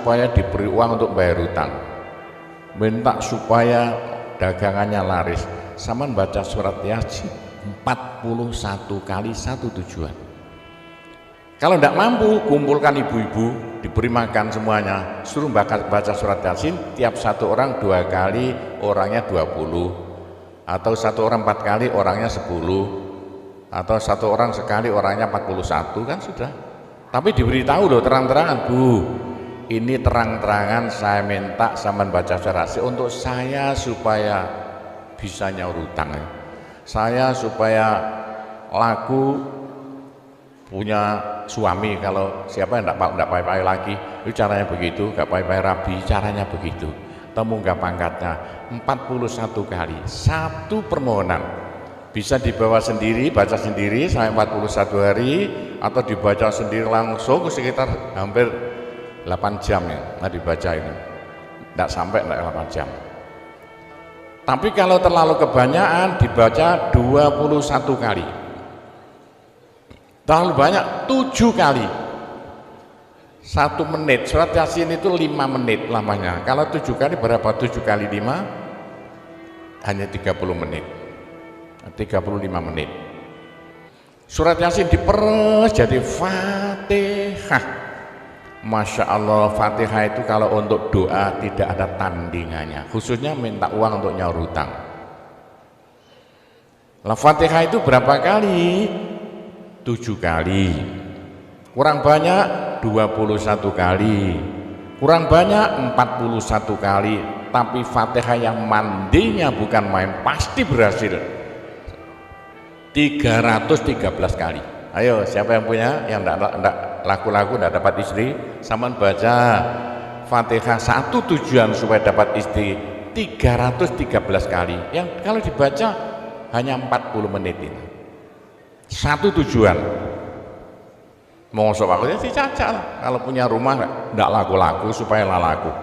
supaya diberi uang untuk bayar hutang, minta supaya dagangannya laris, sampean baca surat Yasin 41 kali satu tujuan. Kalau tidak mampu, kumpulkan ibu-ibu, diberi makan semuanya, suruh baca surat Yasin, tiap satu orang 2 kali, orangnya 20, atau satu orang 4 kali, orangnya 10, atau satu orang sekali, orangnya 41, kan sudah. Tapi diberitahu loh terang-terangan, Bu, ini terang-terangan saya minta sampean baca surat Yasin untuk saya supaya bisa nyaur hutang, saya supaya laku punya suami, kalau siapa yang tidak pai-pai lagi, itu caranya begitu, gak pai-pai rabi, caranya begitu, temu gak pangkatnya 41 kali, satu permohonan, bisa dibawa sendiri, baca sendiri sampai 41 hari, atau dibaca sendiri langsung sekitar hampir 8 jam ya, nah dibaca ini, tidak sampai 8 jam. Tapi kalau terlalu kebanyakan, dibaca 21 kali. Terlalu banyak 7 kali 1 menit. Surat Yasin itu 5 menit lamanya. Kalau 7 kali berapa? 7 kali 5 hanya 30 menit, 35 menit. Surat Yasin diperes jadi Fatihah. Masya Allah, Fatihah itu kalau untuk doa tidak ada tandingannya, khususnya minta uang untuk nyaur hutang. Lah Fatihah itu berapa kali? 7 kali, kurang banyak 21 kali, kurang banyak 41 kali, tapi Fatihah yang mandinya bukan main, pasti berhasil 313 kali. Ayo, siapa yang punya, yang enggak laku-laku enggak dapat istri, sampean baca Fatihah satu tujuan supaya dapat istri 313 kali, yang kalau dibaca hanya 40 menit ini. Satu tujuan. Mosok aku ya si caca, kalau punya rumah enggak laku-laku supaya laku.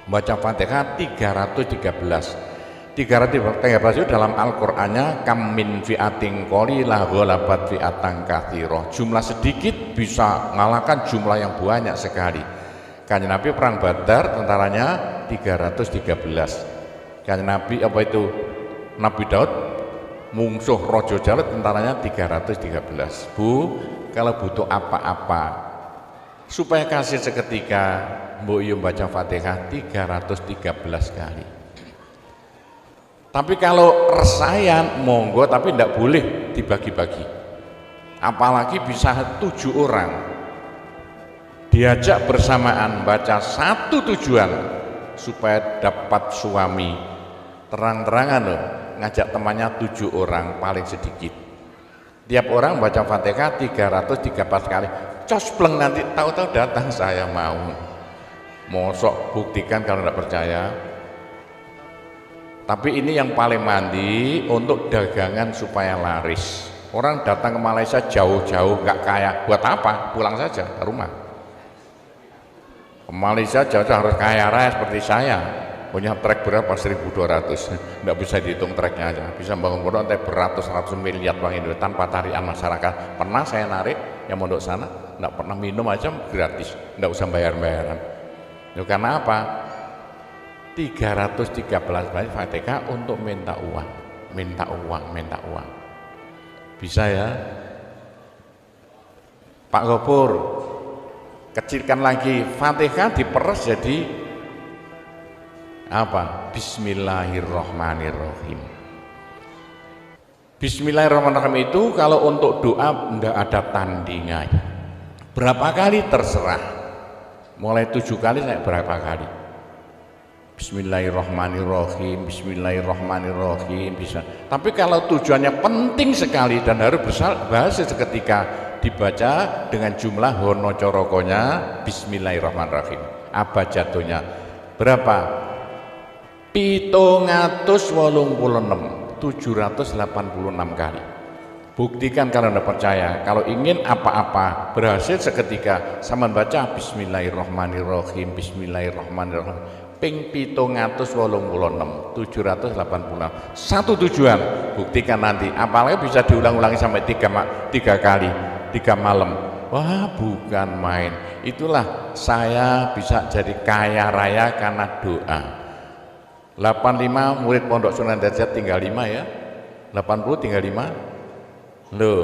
Baca Fatihah 313 itu dalam Al-Qur'annya kam min fi'atin qalilah ghalabat fi'atan katsirah. Jumlah sedikit bisa mengalahkan jumlah yang banyak sekali. Kanjeng Nabi perang Badar tentaranya 313. Kanjeng Nabi apa itu? Nabi Daud mungsuh Raja Jalut tentaranya 313. Bu, kalau butuh apa-apa supaya kasih seketika, Mbok Yu baca Fatihah 313 kali. Tapi kalau resayan monggo, tapi tidak boleh dibagi-bagi. Apalagi bisa 7 orang diajak bersamaan baca satu tujuan supaya dapat suami. Terang-terangan loh, ngajak temannya 7 orang paling sedikit. Tiap orang baca Fatihah 313 kali. Cospleng nanti tahu-tahu datang saya mau. Mosok buktikan kalau tidak percaya. Tapi ini yang paling mandi untuk dagangan supaya laris. Orang datang ke Malaysia jauh-jauh nggak kaya, buat apa? Pulang saja ke rumah. Ke Malaysia jauh harus kaya raya seperti saya. Punya trek berapa? 1.200. Nggak bisa dihitung treknya aja. Bisa bangun pondok beratus-ratus miliar Bang Indo tanpa tarian masyarakat. Pernah saya narik yang mondok sana, nggak pernah minum aja gratis, nggak usah bayar-bayaran. Itu karena apa? 313 kali Fatihah untuk minta uang, minta uang, minta uang. Bisa ya? Pak Gopur, kecilkan lagi, Fatihah diperes jadi apa? Bismillahirrahmanirrahim. Bismillahirrahmanirrahim itu kalau untuk doa enggak ada tandingannya. Berapa kali terserah. Mulai 7 kali saya berapa kali. Bismillahirrahmanirrahim, Bismillahirrahmanirrahim bisa. Tapi kalau tujuannya penting sekali dan harus berhasil seketika, dibaca dengan jumlah hono corokonya Bismillahirrahmanirrahim. Apa jatuhnya? Berapa? 786 kali. Buktikan kalau Anda percaya. Kalau ingin apa-apa berhasil seketika, sama baca Bismillahirrahmanirrahim, Bismillahirrahmanirrahim. Ping 786 satu tujuan. Buktikan nanti, apalagi bisa diulang-ulangi sampai 3 kali 3 malam. Wah, bukan main. Itulah saya bisa jadi kaya raya karena doa. 85 murid Pondok Sunan Derajat tinggal 5 ya. 80 tinggal 5. Loh,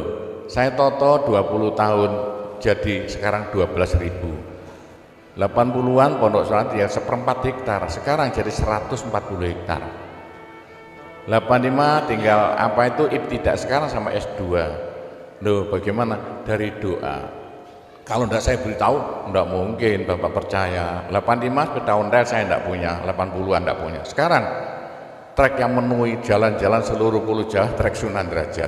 saya toto 20 tahun jadi sekarang 12.000. 80-an Pondok Sunan tinggal 1/4 hektar, sekarang jadi 140 hektar. 85 tinggal apa itu ibtidak sekarang sama S2. Loh, bagaimana? Dari doa. Kalau enggak saya beritahu, enggak mungkin Bapak percaya. 85 sepeda ontel saya enggak punya, 80-an enggak punya. Sekarang trek yang memenuhi jalan-jalan seluruh Pulau Jawa, trek Sunan Derajat.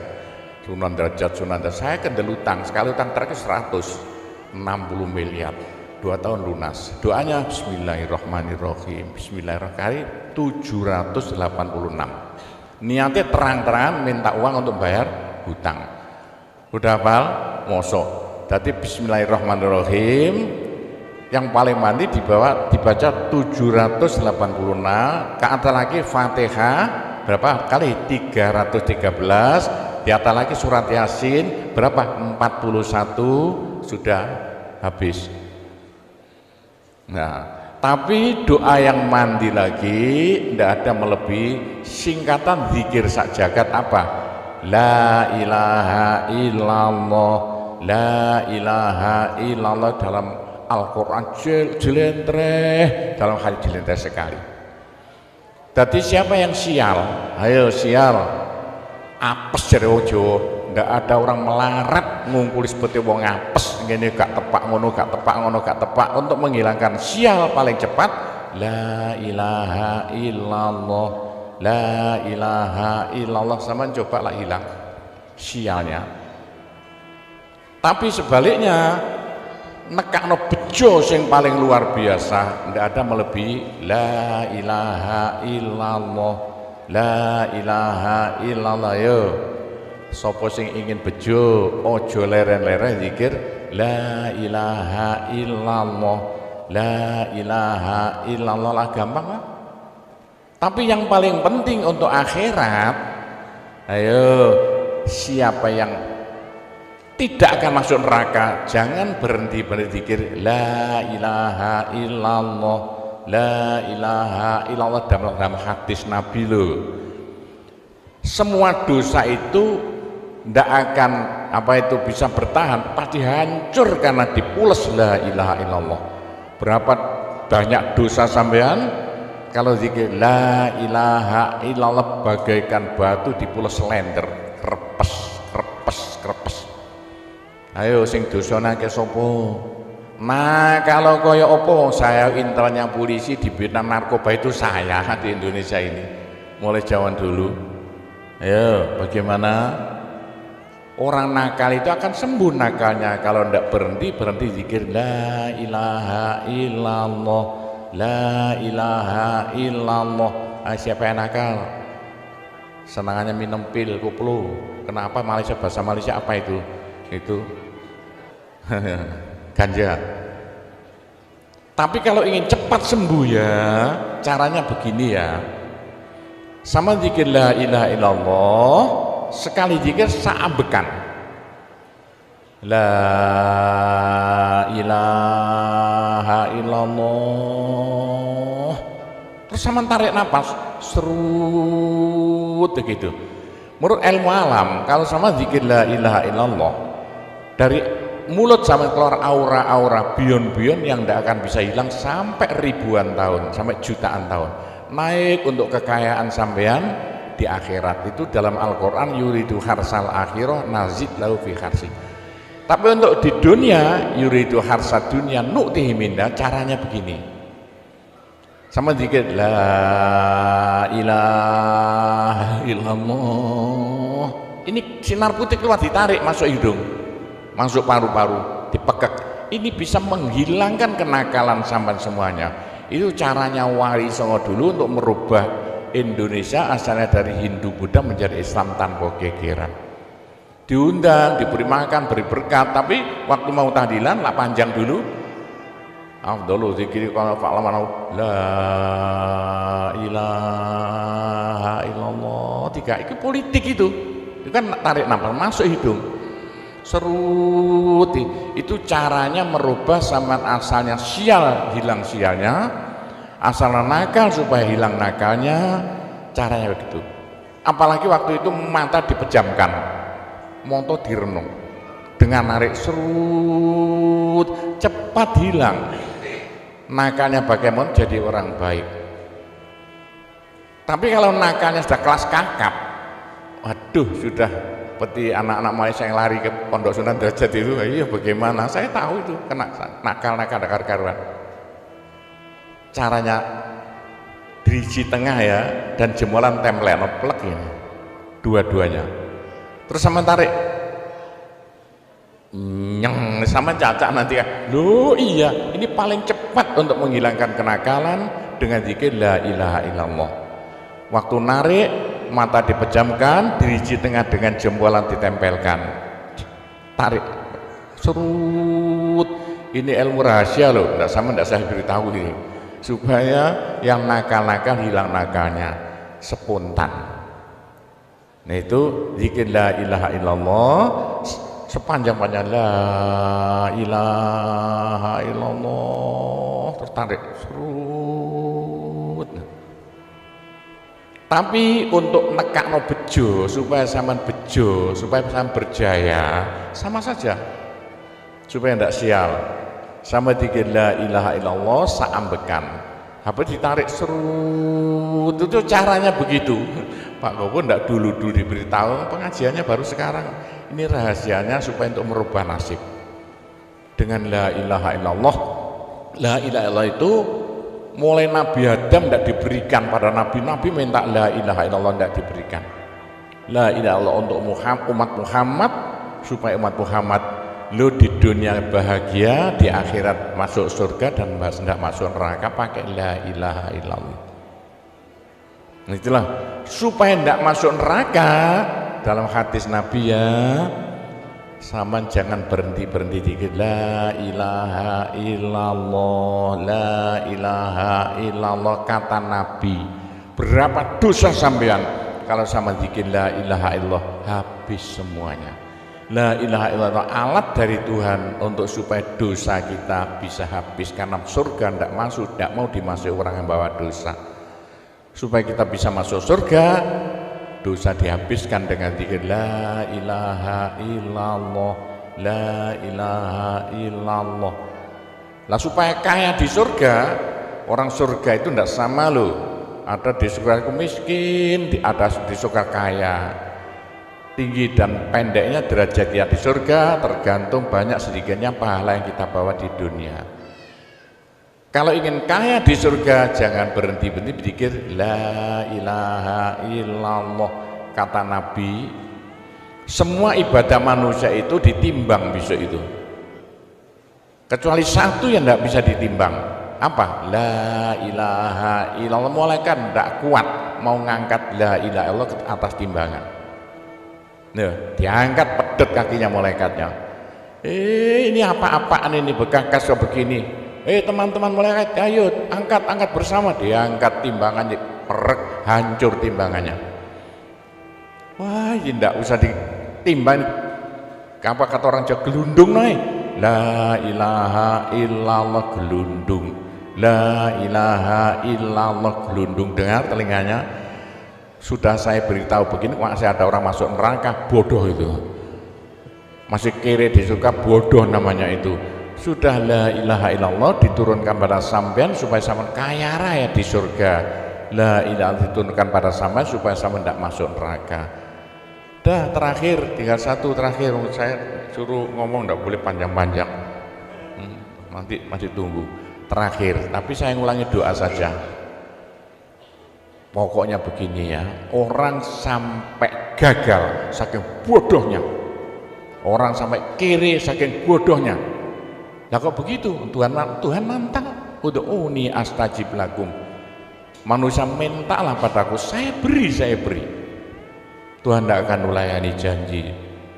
Sunan Derajat. Saya kendel utang, sekali utang trek 160 miliar. 2 tahun lunas. Doanya Bismillahirrahmanirrahim. Bismillahirrahmanirrahim 786. Niatnya terang-terangan minta uang untuk bayar hutang. Udah hafal? Mosok. Jadi Bismillahirrahmanirrahim yang paling mandi dibaca 786, ke atas lagi Fatihah berapa kali? 313, di atas lagi surat Yasin berapa? 41, sudah habis. Nah, tapi doa yang mandi lagi tidak ada melebihi singkatan zikir sak jagat apa? La ilaha illallah. La ilaha illallah dalam Al-Quran jelentreh, dalam hadis jelentreh sekali. Jadi siapa yang sial? Ayo sial, apes dari wong Jawa. Ndak ada orang melarat ngumpul seperti wong apes, ngene gak tepak ngono, gak tepak ngono, gak tepak. Untuk menghilangkan sial paling cepat, la ilaha illallah, la ilaha illallah. Sama coba lah hilang sialnya. Tapi sebaliknya nekakno bejo sing paling luar biasa, ndak ada melebihi la ilaha illallah, la ilaha illallah. Yo sapa sing ingin bejo ojo leren-leren zikir la ilaha illallah, la ilaha illallah lah, gampang lah. Tapi yang paling penting untuk akhirat, ayo siapa yang tidak akan masuk neraka, jangan berhenti berzikir la ilaha illallah, la ilaha illallah dalam hadis Nabi loh. Semua dosa itu tidak akan bisa bertahan, pasti hancur karena dipules la ilaha illallah. Berapa banyak dosa sampean kalau zikir la ilaha illallah bagaikan batu dipules lender, krepes. Ayo sing dosane ke sopo. Nah kalau koyo opo, saya intelnya polisi di Vietnam narkoba itu saya di Indonesia ini mulai zaman dulu. Ayo bagaimana? Orang nakal itu akan sembuh nakalnya kalau tidak berhenti zikir la ilaha illallah, la ilaha illallah. Siapa yang nakal? Senangannya minum pil koplo. Kenapa? Malaysia, bahasa Malaysia apa itu? Itu ganja. Tapi kalau ingin cepat sembuh ya caranya begini ya, sama zikir la ilaha illallah sekali zikir saambekan la ilaha illallah, terus sama tarik nafas serut begitu. Menurut ilmu alam kalau sama zikir la ilaha illallah dari mulut sampai keluar aura-aura bion-bion yang tidak akan bisa hilang sampai ribuan tahun, sampai jutaan tahun. Naik untuk kekayaan sampean di akhirat. Itu dalam Al-Quran yuridu harsal akhirah nazid lahu fi harsi. Tapi untuk di dunia yuridu harsad dunia nu'tihi minna, caranya begini. Sama dikit la ilaha illallah. Ini sinar putih keluar ditarik masuk hidung, masuk paru-paru, dipekek. Ini bisa menghilangkan kenakalan sampan semuanya. Itu caranya Wali Songo dulu untuk merubah Indonesia asalnya dari Hindu Buddha menjadi Islam tanpa gegeran. Diundang, diberi makan, beri berkat, tapi waktu mau tahlilan lah panjang dulu. Afdalu dzikri qala fa'laman la ilaha illallah. Tiga itu politik itu kan tarik nafas masuk hidung. serut. Itu caranya merubah sampean asalnya sial, hilang sialnya, asalnya nakal supaya hilang nakalnya, caranya begitu. Apalagi waktu itu mata dipejamkan, moto direnung, dengan narik serut, cepat hilang nakalnya, bagaimana jadi orang baik. Tapi kalau nakalnya sudah kelas kakap, waduh, sudah seperti anak-anak Malaysia yang lari ke Pondok Sunan Derajat itu, iya bagaimana, saya tahu itu kena nakal-nakal karuan. Caranya diriji tengah ya, dan jemuran template plek ini dua-duanya, terus sama tarik nyeng, sama cacak nanti kan, loh iya, ini paling cepat untuk menghilangkan kenakalan dengan zikir la ilaha illallah. Waktu narik mata dipejamkan, diriji tengah dengan jempolan ditempelkan, tarik serut. Ini ilmu rahasia loh, tidak saya beritahu ini, supaya yang nakal-nakal hilang nakalnya spontan. Nah itu zikir la ilaha illallah sepanjang-panjang la ilaha illallah, terus tarik serut. Tapi untuk nekakno bejo, supaya sampean bejo, supaya sampean berjaya, sama saja, supaya tidak sial, sama zikir la ilaha illallah saambekan, apa ditarik serut. Itu caranya begitu. Pak Gowo tidak dulu diberitahu, pengajiannya baru sekarang. Ini rahasianya supaya untuk merubah nasib dengan la ilaha illallah. La ilaha illallah itu mulai Nabi Adam tidak diberikan pada nabi-nabi, minta la ilaha illallah tidak diberikan. La ilaha illallah untuk umat Muhammad, supaya umat Muhammad lo di dunia bahagia, di akhirat masuk surga, dan tidak masuk neraka pakai la ilaha illallah. Itulah supaya tidak masuk neraka. Dalam hadis Nabi ya, sama jangan berhenti dikit, la ilaha illallah, la ilaha illallah, kata Nabi. Berapa dosa sampean kalau sama zikir la ilaha illallah, habis semuanya. La ilaha illallah alat dari Tuhan untuk supaya dosa kita bisa habis, karena surga tidak masuk, tidak mau dimasuki orang yang bawa dosa. Supaya kita bisa masuk surga, dosa dihabiskan dengan zikir la ilaha illallah, la ilaha illallah. Lah supaya kaya di surga, orang surga itu tidak sama loh. Ada di surga miskin, ada di surga kaya. Tinggi dan pendeknya derajat kita di surga tergantung banyak sedikitnya pahala yang kita bawa di dunia. Kalau ingin kaya di surga, jangan berhenti berzikir la ilaha illallah. Kata Nabi, semua ibadah manusia itu ditimbang besok itu, kecuali satu yang tidak bisa ditimbang. Apa? La ilaha illallah. Malaikat tidak kuat mau ngangkat la ilaha illallah ke atas timbangan. Nah, diangkat pedet kakinya malaikatnya. Ini apa-apaan ini, bekas begini. Teman-teman malaikat, ayo angkat bersama. Diangkat timbangannya, perek, hancur timbangannya. Wah, ini tidak usah ditimbang. Apa kata orang Jawa, gelundung naik. La ilaha illallah, gelundung. La ilaha illallah, gelundung. Dengar telinganya, sudah saya beritahu begini, masih ada orang masuk neraka, bodoh itu. Masih kere di surga, bodoh namanya itu. Sudah la ilaha illallah diturunkan pada sampean supaya sampean kaya raya di surga. La ilaha diturunkan pada sampean supaya sampean tidak masuk neraka. Dah, terakhir, tinggal satu terakhir. Saya suruh ngomong tidak boleh panjang-panjang. Nanti masih tunggu. Terakhir, tapi saya ngulangi doa saja. Pokoknya begini ya, orang sampai gagal saking bodohnya, orang sampai kiri saking bodohnya. Nah kok begitu? Tuhan nantang, ud'uni astajib lakum. Manusia mintalah padaku, saya beri. Tuhan tidak akan melayani janji.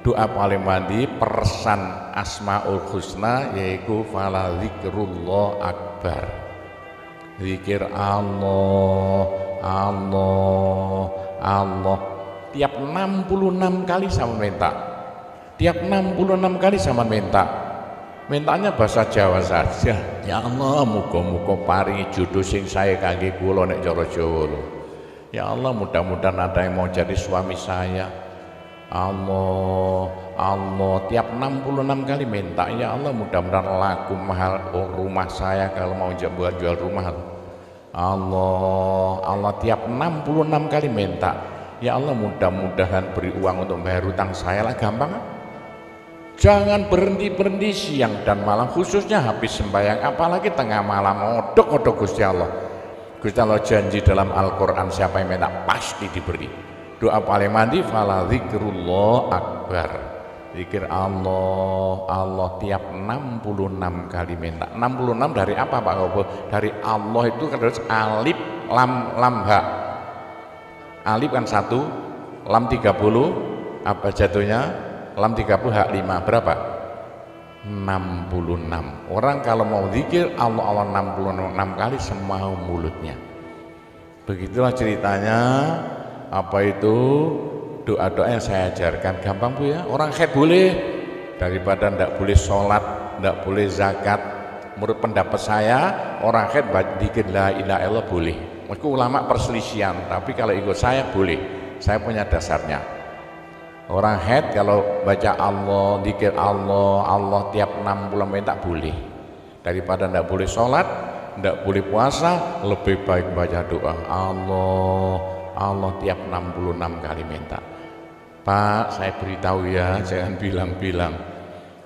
Doa paling mandi persan asmaul husna, yaitu fala zikrullah akbar. Zikir Allah. Tiap 66 kali sama minta. Tiap 66 kali sama mintanya bahasa Jawa saja. Ya Allah, muga-muga paringi jodoh sing sae kangge kula nek cara Jawa lho. Ya Allah, mudah-mudahan ada yang mau jadi suami saya. Allah, Allah, tiap 66 kali minta. Ya Allah, mudah-mudahan laku mahal rumah saya kalau mau jual rumah. Allah, Allah, tiap 66 kali minta. Ya Allah, mudah-mudahan beri uang untuk bayar hutang saya lah, gampang. Jangan berhenti siang dan malam, khususnya habis sembahyang, apalagi tengah malam. Odok Gusti Allah. Gusti Allah janji dalam Al-Quran, siapa yang minta pasti diberi. Doa paling mandi, fala zikrullah akbar. Zikir Allah, Allah tiap 66 kali minta. 66 dari apa Pak Gobo? Dari Allah itu kan harus alif lam ha. Alif kan 1, lam 30, apa jatuhnya? Lam 30 hak 5, berapa? 66. Orang kalau mau zikir Allah 66 kali semau mulutnya. Begitulah ceritanya. Apa itu doa-doa yang saya ajarkan, gampang Bu ya. Orang haid boleh, daripada ndak boleh sholat, ndak boleh zakat. Menurut pendapat saya, orang haid zikir la ilaha illallah boleh. Mereka ulama perselisihan, tapi kalau ikut saya boleh. Saya punya dasarnya. Orang haid kalau baca Allah, zikir Allah, Allah tiap 60 menit tak boleh. Daripada ndak boleh sholat, ndak boleh puasa, lebih baik baca doa Allah, Allah tiap 66 kali minta. Pak, saya beritahu ya, jangan bilang-bilang.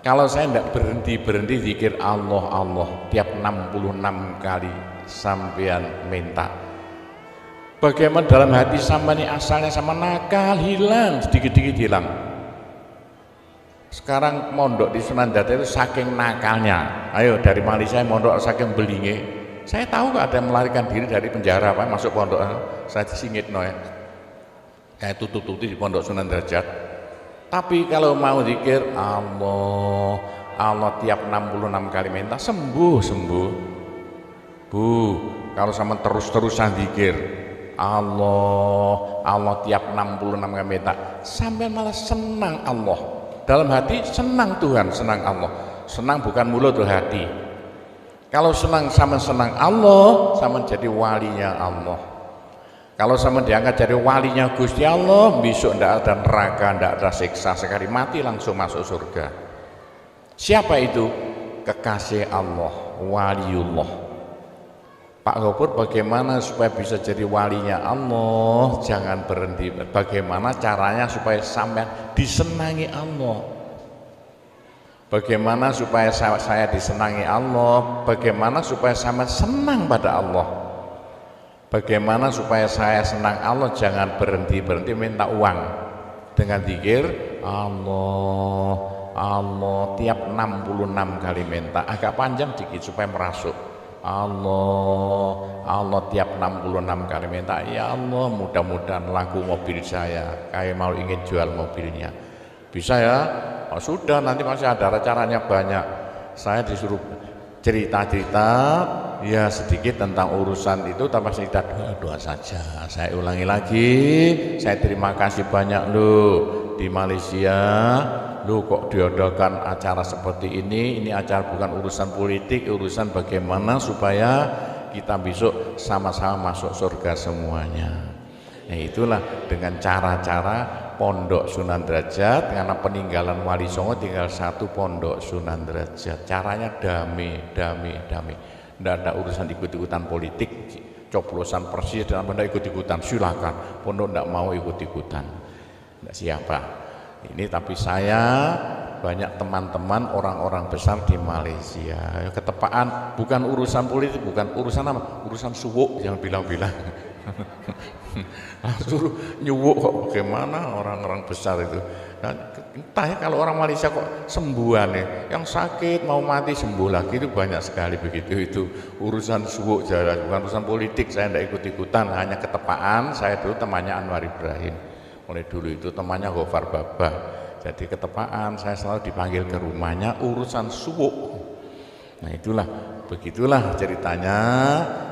Kalau saya ndak berhenti zikir Allah, Allah tiap 66 kali sampean minta. Bagaimana dalam hati sama ini asalnya sama nakal, hilang, sedikit-sedikit hilang. Sekarang mondok di Sunan Data itu saking nakalnya. Ayo dari Malaysia mondok saking belinge. Saya tahu gak ada yang melarikan diri dari penjara Pak, masuk pondok. Saya disingit no ya. Kayak tutup-tutup di pondok Sunan Derajat. Tapi kalau mau zikir Allah, Allah tiap 66 kali minta sembuh. Bu, kalau sama terus-terusan zikir Allah, Allah tiap 66 kali minta, sampai malah senang Allah. Dalam hati senang Tuhan, senang Allah. Senang bukan mulut tuh hati. Kalau senang sama senang Allah, sama jadi walinya Allah. Kalau sama diangkat jadi walinya Gusti Allah, besok ndak ada neraka, ndak ada siksa, sekali mati langsung masuk surga. Siapa itu? Kekasih Allah, waliullah. Pak Gopur, bagaimana supaya bisa jadi walinya Allah? Jangan berhenti. Bagaimana caranya supaya sampai disenangi Allah? Bagaimana supaya saya disenangi Allah? Bagaimana supaya saya senang pada Allah? Bagaimana supaya saya senang Allah? Jangan berhenti minta uang. Dengan zikir Allah, Allah tiap 66 kali minta. Agak panjang dikit supaya merasuk. Allah, Allah tiap 66 kali minta. Ya Allah, mudah-mudahan laku mobil saya. Kayak mau ingin jual mobilnya. Bisa ya? Oh, sudah, nanti masih ada caranya banyak. Saya disuruh cerita-cerita ya sedikit tentang urusan itu, tapi cerita doa saja. Saya ulangi lagi, saya terima kasih banyak loh di Malaysia. Loh kok diadakan acara seperti ini acara bukan urusan politik, urusan bagaimana supaya kita besok sama-sama masuk surga semuanya. Nah itulah dengan cara-cara Pondok Sunan Derajat, karena peninggalan Wali Songo tinggal satu Pondok Sunan Derajat. Caranya damai. Tidak ada urusan ikut-ikutan politik, coblosan persis dan benda ikut-ikutan. Silakan, Pondok tidak mau ikut-ikutan. Tidak siapa. Ini tapi saya banyak teman-teman orang-orang besar di Malaysia. Ketepaan bukan urusan politik, bukan urusan apa? Urusan suwuk, jangan bilang-bilang. Suruh nyuwuk kok, bagaimana orang-orang besar itu. Nah, entah ya kalau orang Malaysia kok sembuhan nih, yang sakit mau mati sembuh lagi itu banyak sekali begitu. Itu urusan suwuk jalan, bukan urusan politik. Saya tidak ikut-ikutan, hanya ketepaan. Saya dulu temannya Anwar Ibrahim, mulai dulu itu temannya Gofar Babah. Jadi ketepaan saya selalu dipanggil ke rumahnya urusan suwuk. Nah itulah, begitulah ceritanya.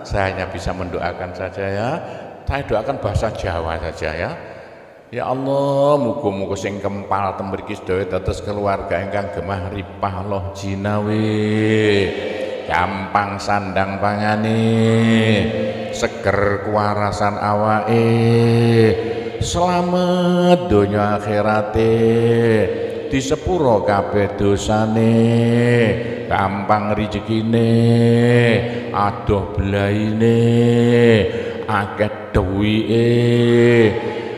Saya hanya bisa mendoakan saja ya. Saya doakan bahasa Jawa saja ya. Ya Allah, muga-muga sing kempal tembriki sedaya dados keluarga ingkang gemah ripah loh jinawi. Gampang sandang pangane, seger kuwarasan awake, selamat donya akhirate, disepuro kabeh dosane, gampang rezekine, adoh belaine, akeh duwike,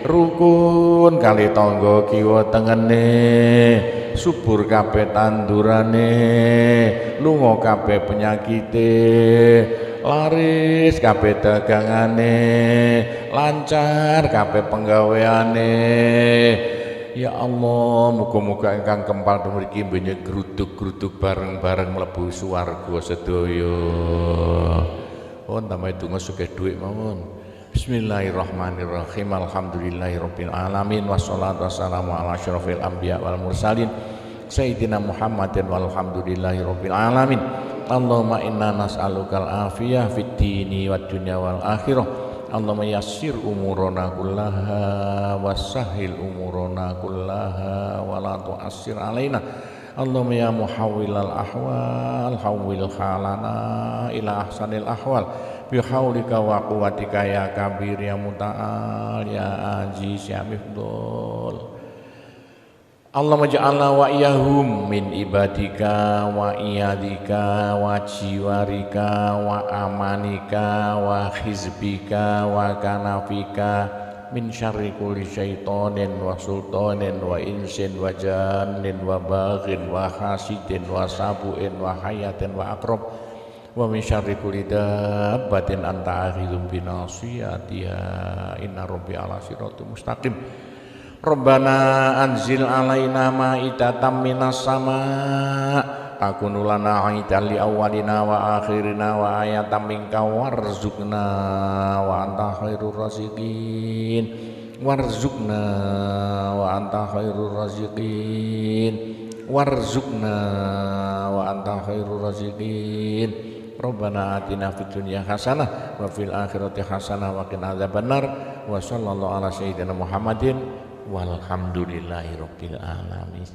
rukun kali tangga kiwa tengene, subur kabeh tandurane, lunga kabeh penyakite, laris kabeh dagangane, lancar kabeh penggaweane. Ya Allah, muga-muga ingkang kempal mriki mbenyek gruduk-gruduk bareng-bareng mlebu swarga sedaya. Pun tambahi donga sugih dhuwit mawon. Bismillahirrahmanirrahim. Alhamdulillahirabbil alamin wassalatu wassalamu ala asyrofil anbiya wal mursalin sayyidina Muhammadin walhamdulillahirabbil alamin. Allahumma inna nas'alukal afiyah fid dini wad dunya wal akhirah. Allahumma yassir umurana kullaha wassahhil umurana kullaha wa la tu'assir alaina. Allahumma ya muhawwilal ahwal hawwil halana ila ahsanil ahwal bihaulika wa quwwatika ya kabir ya muta'al ya aziz ya mifdul. Allahumma ja'alna wa iyahum min ibadika wa iyadika wa jiwarika wa amanika wa hizbika wa kanafika min syarri kulli syaitonin wa sultanin wa insin wa jannin wa baghin wa hasidin wa sabuin wa hayatin wa akrab wa min syarri kulli dabbatin anta akhidhum binasiyatiha inna rabbi ala siratul mustaqim. Rabbana anzil alaina ma'idatan minas sama' takunu lana aidan li awwalina wa akhirina wa ayatan minka warzuqna wa anta khairur raziqin warzuqna wa anta khairur raziqin warzuqna wa anta khairur raziqin. Rabbana atina fid dunya hasanah wa fil akhirati hasanah wa qina adzabannar wa sallallahu ala sayyidina Muhammadin walhamdulillahi rabbil alamin.